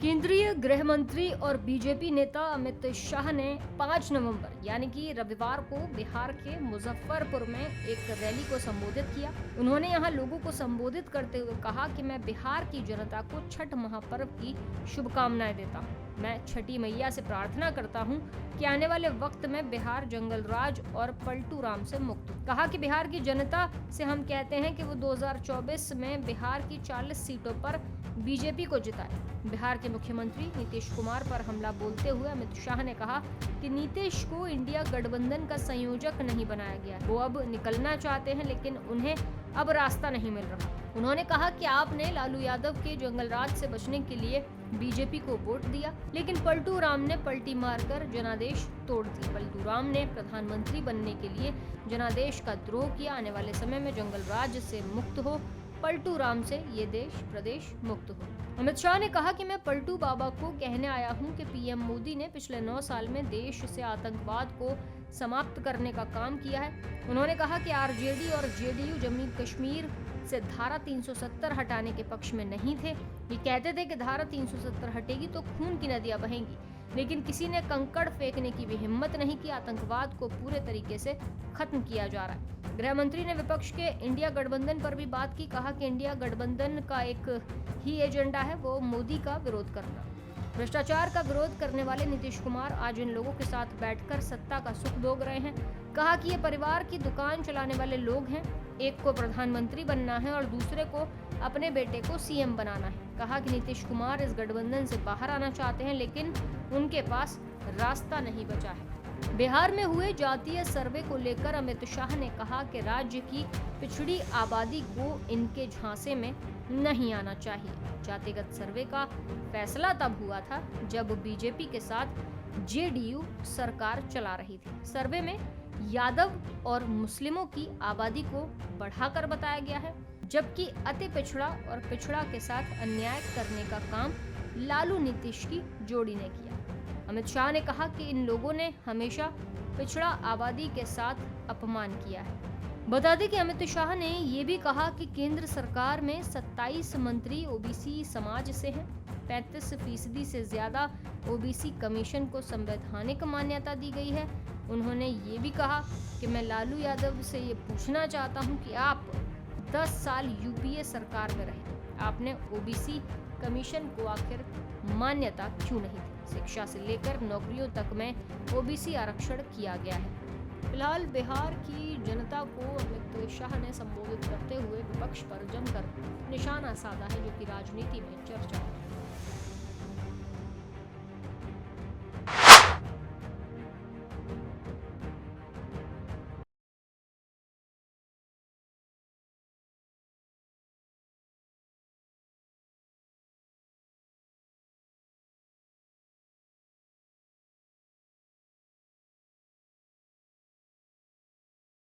केंद्रीय गृह मंत्री और बीजेपी नेता अमित शाह ने 5 नवंबर यानी कि रविवार को बिहार के मुजफ्फरपुर में एक रैली को संबोधित किया। उन्होंने यहां लोगों को संबोधित करते हुए कहा कि मैं बिहार की जनता को छठ महापर्व की शुभकामनाएं देता हूं। मैं छठी मैया से प्रार्थना करता हूं कि आने वाले वक्त में बिहार जंगल राज और पलटू राम से मुक्त हो। कहा कि बिहार की जनता से हम कहते हैं कि वो 2024 में बिहार की 40 सीटों पर बीजेपी को जिताए। बिहार के मुख्यमंत्री नीतीश कुमार पर हमला बोलते हुए अमित शाह ने कहा कि नीतीश को इंडिया गठबंधन का संयोजक नहीं बनाया गया। वो अब निकलना चाहते हैं लेकिन उन्हें अब रास्ता नहीं मिल रहा। उन्होंने कहा कि आपने लालू यादव के जंगल राज से बचने के लिए बीजेपी को वोट दिया, लेकिन पलटू राम ने पलटी मारकर जनादेश तोड़ दी। पलटू राम ने प्रधानमंत्री बनने के लिए जनादेश का द्रोह किया। आने वाले समय में जंगल राज से मुक्त हो, पलटू राम से ये देश प्रदेश मुक्त हो। अमित शाह ने कहा कि मैं पलटू बाबा को कहने आया हूं कि पीएम मोदी ने पिछले 9 साल में देश से आतंकवाद को समाप्त करने का काम किया है। उन्होंने कहा कि आरजेडी और जेडीयू जम्मू कश्मीर से धारा 370 हटाने के पक्ष में नहीं थे। ये कहते थे कि धारा 370 हटेगी तो खून की नदियां बहेंगी, लेकिन किसी ने कंकड़ फेंकने की भी हिम्मत नहीं की। आतंकवाद को पूरे तरीके से खत्म किया जा रहा है। गृह मंत्री ने विपक्ष के इंडिया गठबंधन पर भी बात की। कहा कि इंडिया गठबंधन का एक ही एजेंडा है, वो मोदी का विरोध करना। भ्रष्टाचार का विरोध करने वाले नीतीश कुमार आज इन लोगों के साथ बैठकर सत्ता का सुख भोग रहे हैं। कहा कि ये परिवार की दुकान चलाने वाले लोग हैं। एक को प्रधानमंत्री बनना है और दूसरे को अपने बेटे को सीएम बनाना है। कहा कि नीतीश कुमार इस गठबंधन से बाहर आना चाहते हैं, लेकिन उनके पास रास्ता नहीं बचा है। बिहार में हुए जातीय सर्वे को लेकर अमित शाह ने कहा कि राज्य की पिछड़ी आबादी को इनके झांसे में नहीं आना चाहिए। जातिगत सर्वे का फैसला तब हुआ था जब बीजेपी के साथ जेडीयू सरकार चला रही थी। सर्वे में यादव और मुस्लिमों की आबादी को बढ़ाकर बताया गया है, जबकि अति पिछड़ा और पिछड़ा के साथ अन्याय करने का काम लालू नीतीश की जोड़ी ने किया। अमित शाह ने कहा कि इन लोगों ने हमेशा पिछड़ा आबादी के साथ अपमान किया है। बता दें कि अमित शाह ने ये भी कहा कि केंद्र सरकार में 27 मंत्री ओबीसी समाज से हैं। 35% से ज्यादा ओबीसी कमीशन को संवैधानिक मान्यता दी गई है। उन्होंने ये भी कहा कि मैं लालू यादव से ये पूछना चाहता हूँ कि आप 10 साल यूपीए सरकार में रहे, आपने ओबीसी कमीशन को आखिर मान्यता क्यों नहीं दी? शिक्षा से लेकर नौकरियों तक में ओबीसी आरक्षण किया गया है। फिलहाल बिहार की जनता को अमित शाह ने संबोधित करते हुए विपक्ष पर जमकर निशाना साधा है, जो कि राजनीति में चर्चा है।